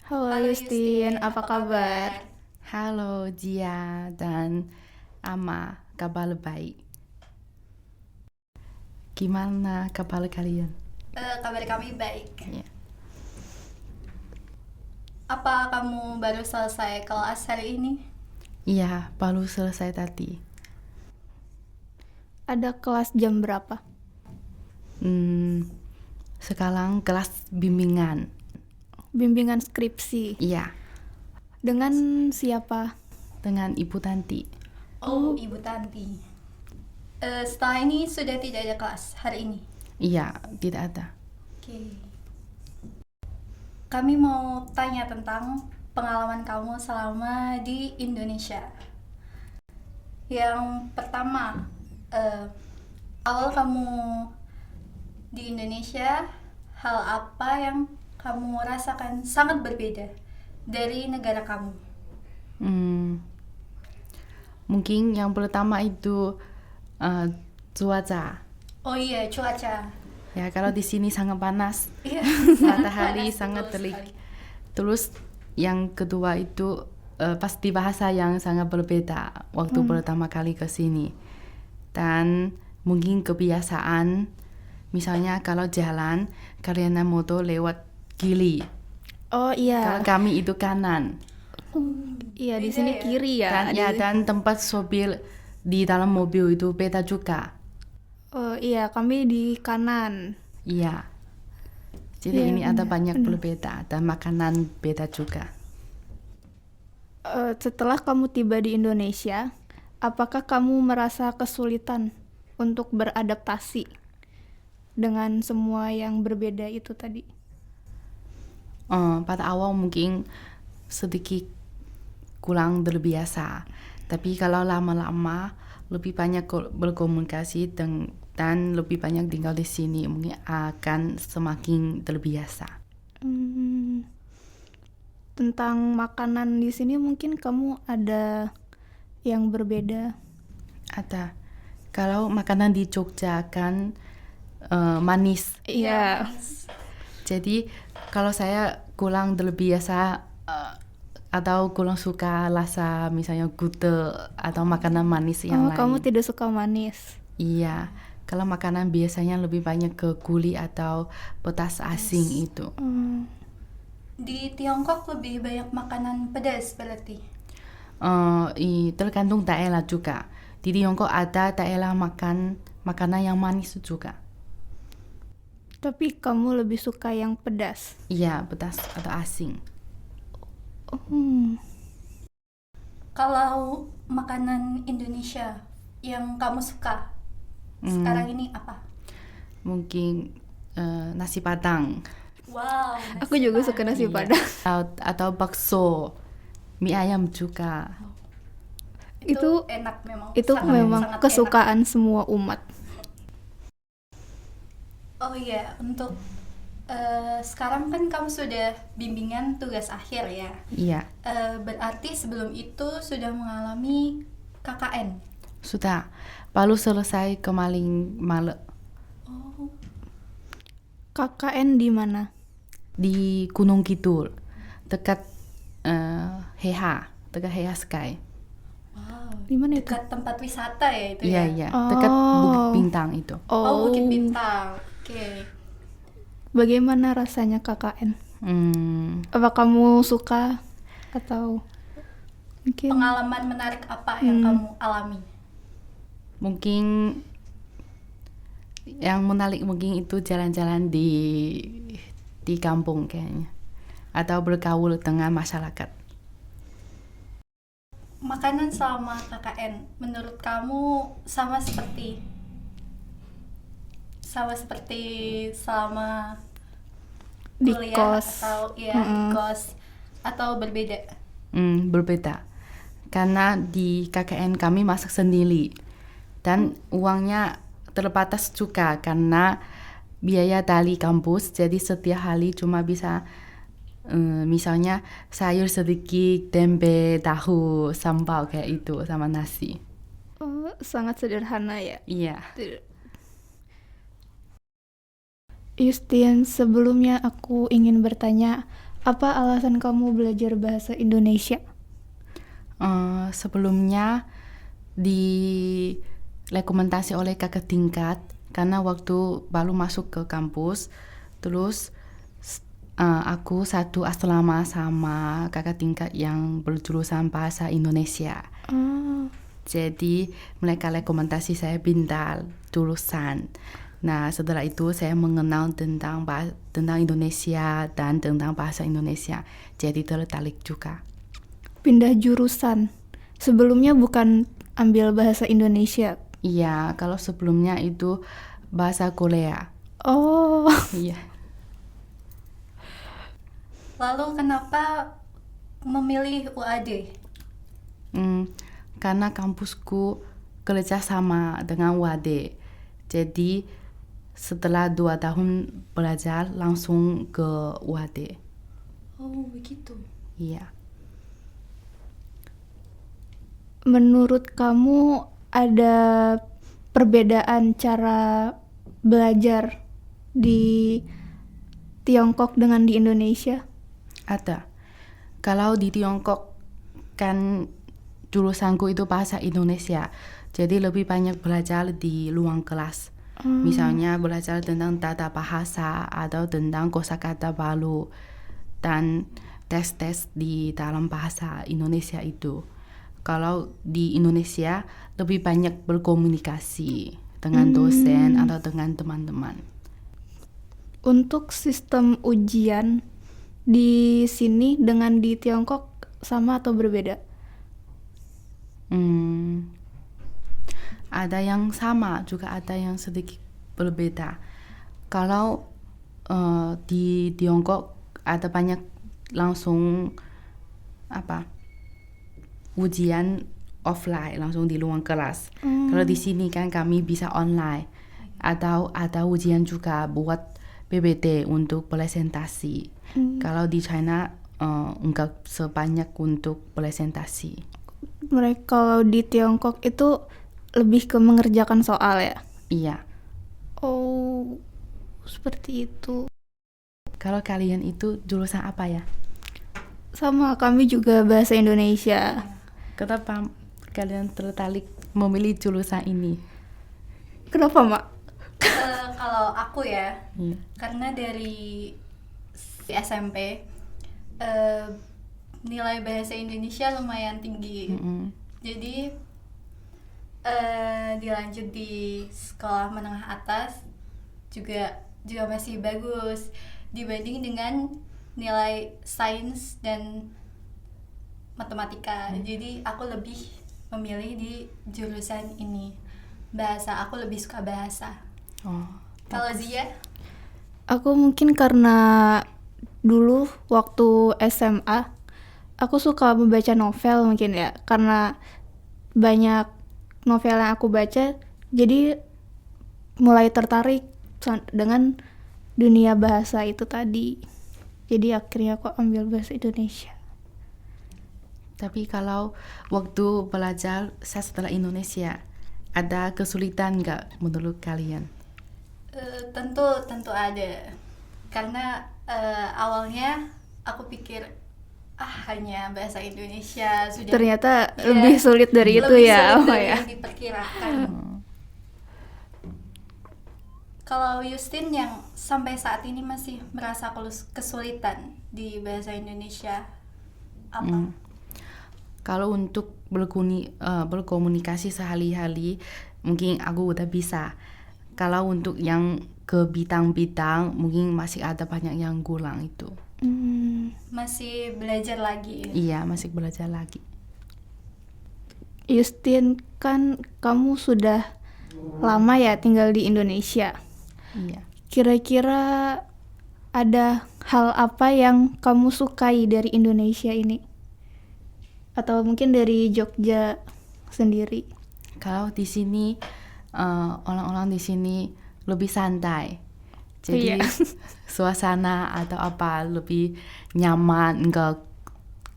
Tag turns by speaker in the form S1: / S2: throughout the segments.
S1: Halo
S2: Halo
S1: Justin,
S2: Justin,
S1: apa
S2: apa
S1: kabar?
S2: kabar?
S3: Halo Jia dan Ama, kabar baik. Gimana kabar kalian?
S2: Kabar kami baik.
S3: Ya.
S2: Apa kamu baru selesai kelas hari ini?
S3: Iya, baru selesai tadi.
S1: Ada kelas jam berapa?
S3: Hmm, sekarang kelas bimbingan.
S1: Bimbingan skripsi.
S3: Iya,
S1: Dengan siapa?
S3: dengan Ibu Tanti.
S2: Oh, Ibu Tanti. Setelah ini sudah tidak ada kelas hari ini.
S3: Iya, tidak ada.
S2: Oke. Kami mau tanya tentang pengalaman kamu selama di Indonesia. Yang pertama, awal kamu di Indonesia, hal apa yang kamu rasakan sangat berbeda dari negara kamu?
S3: Hmm, mungkin yang pertama itu cuaca.
S2: Oh iya, cuaca.
S3: Ya, kalau di sini sangat panas,
S2: Iya,
S3: matahari
S2: panas,
S3: sangat
S2: betul
S3: terik.
S2: sekali.
S3: Terus yang kedua itu pasti bahasa yang sangat berbeda waktu pertama kali ke sini. Dan mungkin kebiasaan, misalnya kalau jalan, kalian naik motor lewat kiri.
S1: Oh
S3: Kalau
S1: iya,
S3: kami itu kanan.
S1: iya di
S2: Beda
S1: sini
S2: ya?
S1: kiri ya.
S3: Dan, ya, dan tempat sopir di dalam mobil itu beda juga.
S1: Oh iya, kami di kanan.
S3: Iya. Jadi
S1: Iya,
S3: ini ada
S1: benar,
S3: banyak
S1: benar.
S3: berbeda dan makanan beda juga.
S1: Setelah kamu tiba di Indonesia, apakah kamu merasa kesulitan untuk beradaptasi dengan semua yang berbeda itu tadi?
S3: Pada awal mungkin sedikit kurang terbiasa, tapi kalau lama-lama lebih banyak berkomunikasi dan lebih banyak tinggal di sini mungkin akan semakin terbiasa.
S1: Hmm, tentang makanan di sini mungkin kamu ada yang berbeda.
S3: Ada kalau makanan di Jogja kan manis,
S1: Iya.
S2: manis.
S3: jadi kalau saya kurang terbiasa atau kurang suka rasa misalnya gudeg atau makanan manis yang
S1: Oh, kamu
S3: lain.
S1: tidak suka manis.
S3: Iya, kalau makanan biasanya lebih banyak ke gulai atau pedas asing itu.
S1: Hmm,
S2: Di Tiongkok lebih banyak makanan pedas berarti.
S3: Tergantung daerah juga. Di Tiongkok ada daerah makan makanan yang manis juga.
S1: tapi kamu lebih suka yang pedas.
S3: Iya, pedas atau asing.
S1: Hmm,
S2: Kalau makanan Indonesia yang kamu suka sekarang ini apa?
S3: Mungkin nasi padang
S2: Wow,
S1: aku juga suka nasi
S3: Iya.
S1: padang.
S3: atau bakso, mie ayam juga.
S2: Itu enak memang.
S1: Itu
S2: sangat,
S1: memang
S2: sangat
S1: kesukaan semua umat.
S2: enak. Oh iya, untuk sekarang kan kamu sudah bimbingan tugas akhir ya.
S3: Iya,
S2: Berarti sebelum itu sudah mengalami KKN.
S3: sudah. Baru selesai kemarin malam
S2: Oh,
S1: KKN di mana?
S3: di Gunung Kidul, dekat dekat Heha Sky.
S2: wow.
S1: Di mana itu?
S2: Dekat tempat wisata ya itu
S3: Iya,
S2: ya?
S3: iya,
S1: Oh.
S3: dekat Bukit Bintang itu.
S2: Oh, Bukit Bintang. Oke.
S1: Bagaimana rasanya KKN?
S3: Hmm,
S1: Apa kamu suka atau mungkin
S2: Pengalaman menarik apa yang kamu alami?
S3: mungkin yang menarik mungkin itu jalan-jalan di kampung kayaknya, atau bergaul dengan masyarakat.
S2: Makanan selama KKN menurut kamu sama seperti selama
S1: di
S2: kuliah
S1: kos?
S2: atau ya di kos atau berbeda?
S3: Berbeda karena di KKN kami masak sendiri dan uangnya terbatas juga karena biaya dari kampus, jadi setiap hari cuma bisa misalnya sayur sedikit, tempe, tahu, sambal kayak itu sama nasi.
S1: Oh, sangat sederhana ya.
S3: Iya.
S1: Justin, sebelumnya aku ingin bertanya, Apa alasan kamu belajar bahasa Indonesia?
S3: Sebelumnya direkomendasi oleh kakak tingkat karena waktu baru masuk ke kampus, terus aku satu asrama sama kakak tingkat yang berjurusan bahasa Indonesia.
S1: Oh,
S3: Jadi mereka rekomendasi saya pindah jurusan. Nah, setelah itu saya mengenal tentang Indonesia dan tentang bahasa Indonesia. Jadi tertarik juga.
S1: pindah jurusan. Sebelumnya bukan ambil bahasa Indonesia.
S3: Iya, kalau sebelumnya itu bahasa Korea.
S1: Oh,
S3: Iya.
S2: Lalu kenapa memilih UAD?
S3: Karena kampusku kerja sama dengan UAD. Jadi setelah 2 tahun belajar langsung ke UAD.
S2: Oh, begitu.
S3: Iya.
S1: menurut kamu ada perbedaan cara belajar di Tiongkok dengan di Indonesia?
S3: Ada. Kalau di Tiongkok kan jurusanku itu bahasa Indonesia. Jadi lebih banyak belajar di ruang kelas. Misalnya belajar tentang tata bahasa atau tentang kosakata baru dan tes-tes di dalam bahasa Indonesia itu. Kalau di Indonesia lebih banyak berkomunikasi dengan dosen atau dengan teman-teman.
S1: Untuk sistem ujian di sini dengan di Tiongkok sama atau berbeda?
S3: Ada yang sama, juga ada yang sedikit berbeda. Kalau di Tiongkok ada banyak langsung ujian offline, langsung di ruang kelas. Kalau di sini kan kami bisa online. Atau ada ujian juga buat PPT untuk presentasi. Kalau di China enggak sebanyak untuk presentasi.
S1: Mereka kalau di Tiongkok itu lebih ke mengerjakan soal ya?
S3: Iya.
S1: Oh, seperti itu.
S3: Kalau kalian itu jurusan apa ya?
S1: Sama kami juga bahasa Indonesia.
S3: Kenapa kalian tertarik memilih jurusan ini?
S1: Kenapa, Mak?
S2: Kalau aku ya,
S3: Iya.
S2: karena dari SMP nilai bahasa Indonesia lumayan tinggi. Jadi dilanjut di sekolah menengah atas juga masih bagus dibanding dengan nilai sains dan matematika. Jadi aku lebih memilih di jurusan ini. Bahasa, aku lebih suka bahasa.
S3: Oh.
S2: Kalau Zia?
S1: Aku mungkin karena dulu waktu SMA aku suka membaca novel mungkin ya, karena banyak novel yang aku baca, jadi mulai tertarik dengan dunia bahasa itu tadi. Jadi akhirnya aku ambil bahasa Indonesia.
S3: Tapi kalau waktu belajar sastra Indonesia, ada kesulitan nggak menurut kalian?
S2: Tentu ada. Karena awalnya aku pikir hanya bahasa Indonesia sudah.
S1: Ternyata
S2: Ya,
S1: lebih sulit dari itu
S2: lebih
S1: ya.
S2: sulit
S1: Oh
S2: dari
S1: ya.
S2: yang diperkirakan. Kalau Justin yang sampai saat ini masih merasa kesulitan di bahasa Indonesia apa?
S3: Kalau untuk berkomunikasi sehari-hari, mungkin aku udah bisa. Kalau untuk yang ke bidang-bidang, mungkin masih ada banyak yang kurang itu.
S2: Masih belajar lagi.
S3: Iya, masih belajar lagi.
S1: Justin, kan kamu sudah lama ya tinggal di Indonesia.
S3: Iya.
S1: Kira-kira ada hal apa yang kamu sukai dari Indonesia ini? Atau mungkin dari Jogja sendiri?
S3: Kalau di sini orang-orang di sini lebih santai. Jadi
S1: Iya.
S3: suasana atau apa lebih nyaman, enggak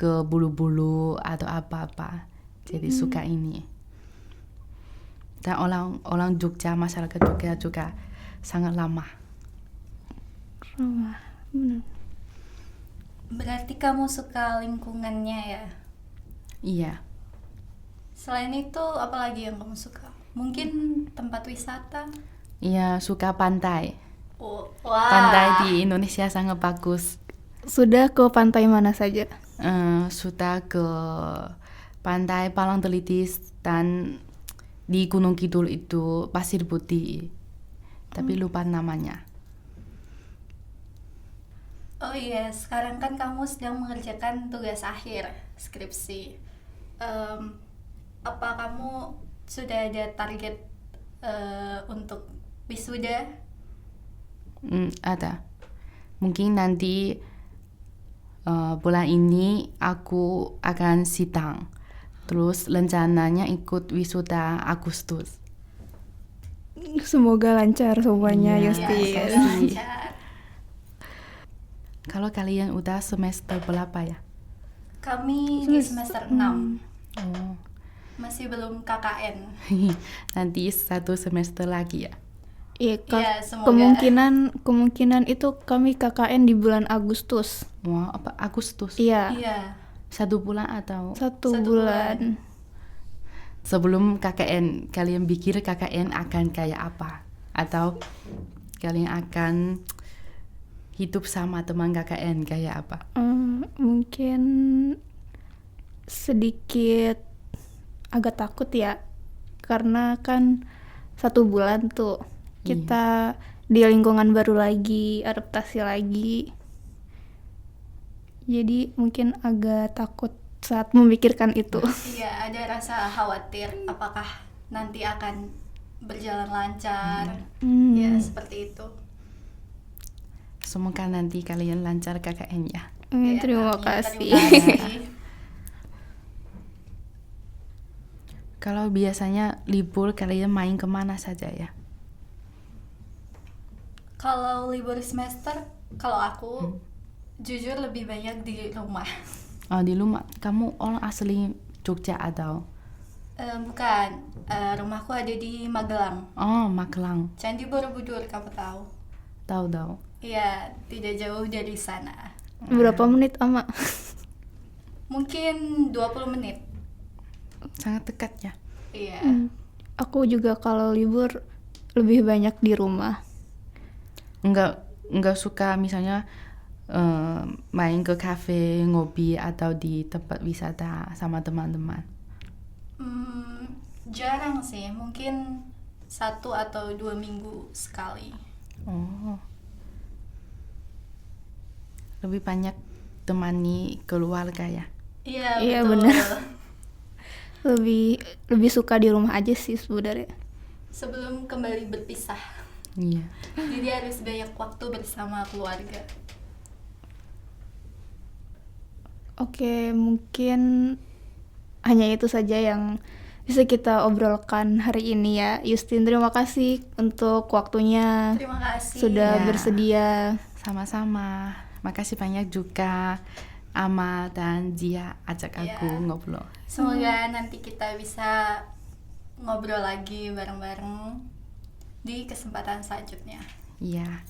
S3: ke bulu-bulu atau apa-apa. Jadi suka ini. Dan orang Jogja, masyarakat Jogja juga sangat ramah.
S1: Ramah. Benar.
S2: Berarti kamu suka lingkungannya ya?
S3: Iya.
S2: Selain itu, apalagi yang kamu suka? Mungkin tempat wisata?
S3: Iya, suka pantai.
S2: Oh, wah.
S3: Pantai di Indonesia sangat bagus.
S1: Sudah ke pantai mana saja?
S3: Sudah ke pantai Palangtelitis dan di Gunung Kidul itu Pasir Putih. Tapi lupa namanya.
S2: Oh iya, sekarang kan kamu sedang mengerjakan tugas akhir skripsi. Apa kamu sudah ada target untuk wisuda?
S3: Ada. Mungkin nanti bulan ini aku akan sidang. Terus rencananya ikut wisuda Agustus.
S1: Semoga lancar semuanya,
S3: Iya,
S1: Justin.
S3: semoga.
S2: Semoga lancar.
S3: Kalau kalian udah semester berapa ya?
S2: Kami di semester 6,
S3: Oh.
S2: masih belum KKN.
S3: Nanti 1 semester lagi ya.
S1: Iya,
S2: Iya, semoga.
S1: kemungkinan itu kami KKN di bulan Agustus.
S3: Wah, apa Agustus?
S1: Iya,
S2: Iya,
S3: 1 bulan atau
S1: 1
S2: 1
S1: bulan.
S3: sebelum KKN kalian pikir KKN akan kayak apa? Atau kalian akan hidup sama teman KKN kayak apa?
S1: Mungkin sedikit agak takut ya, karena kan 1 bulan tuh kita di lingkungan baru lagi, adaptasi lagi. Jadi mungkin agak takut saat memikirkan itu.
S2: iya, ada rasa khawatir apakah nanti akan berjalan lancar. Ya, seperti itu.
S3: Semoga nanti kalian lancar KKN ya.
S2: Ya,
S1: Terima
S2: amin.
S1: kasih.
S2: Terima kasih.
S3: Kalau biasanya libur kalian main kemana saja ya?
S2: Kalau libur semester, kalau aku jujur lebih banyak di rumah.
S3: Oh, di rumah. Kamu orang asli Jogja atau?
S2: Bukan, rumahku ada di Magelang.
S3: Oh, Magelang.
S2: Candi Borobudur, kamu tahu?
S3: Tahu.
S2: Iya, tidak jauh dari sana.
S1: Berapa menit, Ama?
S2: Mungkin 20 menit.
S3: Sangat dekat ya.
S2: Iya.
S1: Aku juga kalau libur lebih banyak di rumah.
S3: Enggak suka misalnya main ke kafe, ngopi atau di tempat wisata sama teman-teman.
S2: Jarang sih, mungkin 1 atau 2 minggu sekali.
S3: Oh. Lebih banyak temani keluarga ya.
S2: Iya,
S1: Iya,
S2: betul.
S1: benar. Lebih suka di rumah aja sih sebenarnya.
S2: Sebelum kembali berpisah.
S3: Iya.
S2: Jadi harus banyak waktu bersama keluarga.
S1: Oke, mungkin hanya itu saja yang bisa kita obrolkan hari ini ya. Justin, terima kasih untuk waktunya.
S2: Terima kasih.
S1: Sudah
S3: Ya.
S1: bersedia.
S3: Sama-sama. Makasih banyak juga Ama dan Zia ajak aku
S2: Iya.
S3: ngobrol.
S2: Semoga nanti kita bisa ngobrol lagi bareng-bareng di kesempatan selanjutnya.
S3: Iya.